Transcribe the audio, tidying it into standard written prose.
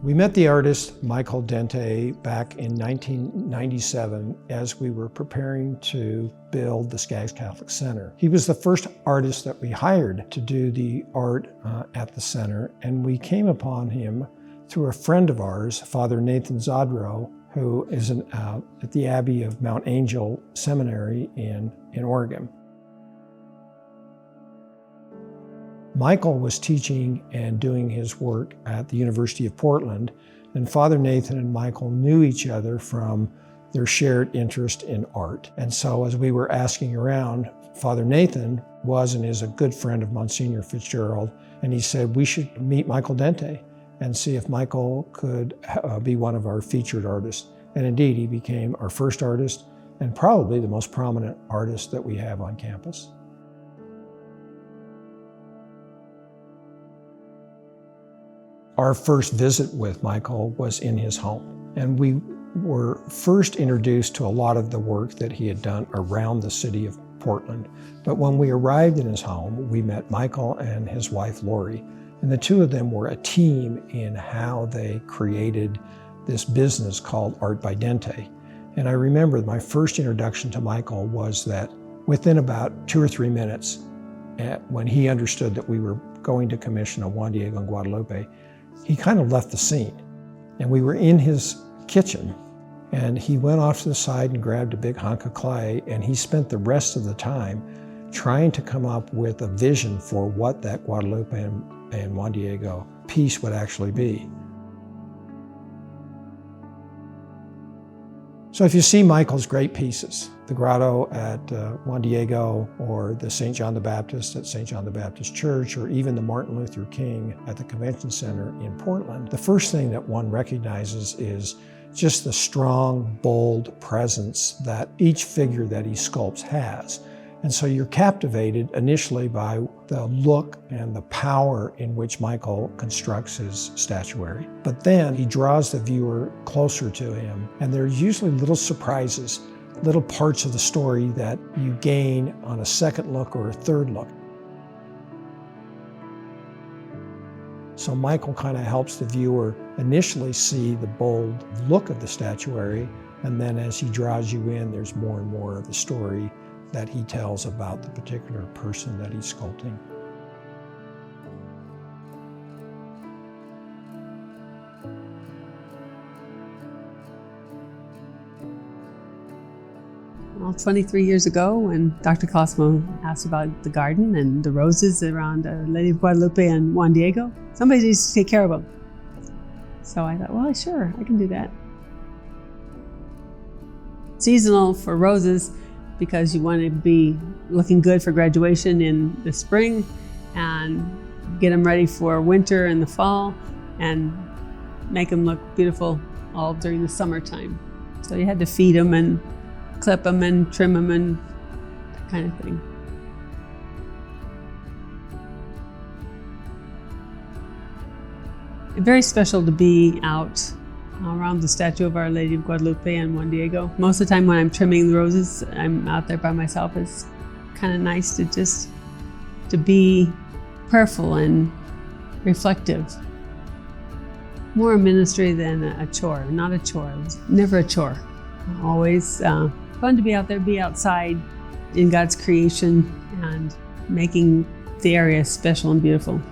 We met the artist Michael Dente back in 1997 as we were preparing to build the Skaggs Catholic Center. He was the first artist that we hired to do the art at the center, and we came upon him through a friend of ours, Father Nathan Zodrow, who is at the Abbey of Mount Angel Seminary in Oregon. Michael was teaching and doing his work at the University of Portland, and Father Nathan and Michael knew each other from their shared interest in art. And so as we were asking around, Father Nathan was and is a good friend of Monsignor Fitzgerald, and he said we should meet Michael Dente and see if Michael could be one of our featured artists. And indeed, he became our first artist and probably the most prominent artist that we have on campus. Our first visit with Michael was in his home, and we were first introduced to a lot of the work that he had done around the city of Portland. But when we arrived in his home, we met Michael and his wife, Lori, and the two of them were a team in how they created this business called Art by Dente. And I remember my first introduction to Michael was that within about 2 or 3 minutes, when he understood that we were going to commission a Juan Diego in Guadalupe, he kind of left the scene. And we were in his kitchen, and he went off to the side and grabbed a big hunk of clay, and he spent the rest of the time trying to come up with a vision for what that Guadalupe and Juan Diego piece would actually be. So if you see Michael's great pieces, the Grotto at Juan Diego, or the St. John the Baptist at St. John the Baptist Church, or even the Martin Luther King at the Convention Center in Portland, the first thing that one recognizes is just the strong, bold presence that each figure that he sculpts has. And so you're captivated initially by the look and the power in which Michael constructs his statuary. But then he draws the viewer closer to him, and there's usually little surprises, little parts of the story that you gain on a second look or a third look. So Michael kind of helps the viewer initially see the bold look of the statuary, and then as he draws you in, there's more and more of the story that he tells about the particular person that he's sculpting. Well, 23 years ago, when Dr. Cosmo asked about the garden and the roses around Lady of Guadalupe and Juan Diego, somebody needs to take care of them. So I thought, well, sure, I can do that. Seasonal for roses, because you want to be looking good for graduation in the spring and get them ready for winter and the fall and make them look beautiful all during the summertime. So you had to feed them and clip them and trim them and that kind of thing. It's very special to be out around the statue of Our Lady of Guadalupe and Juan Diego. Most of the time when I'm trimming the roses, I'm out there by myself. It's kind of nice to be prayerful and reflective. More a ministry than a chore, not a chore. It's never a chore. Always fun to be out there, be outside in God's creation and making the area special and beautiful.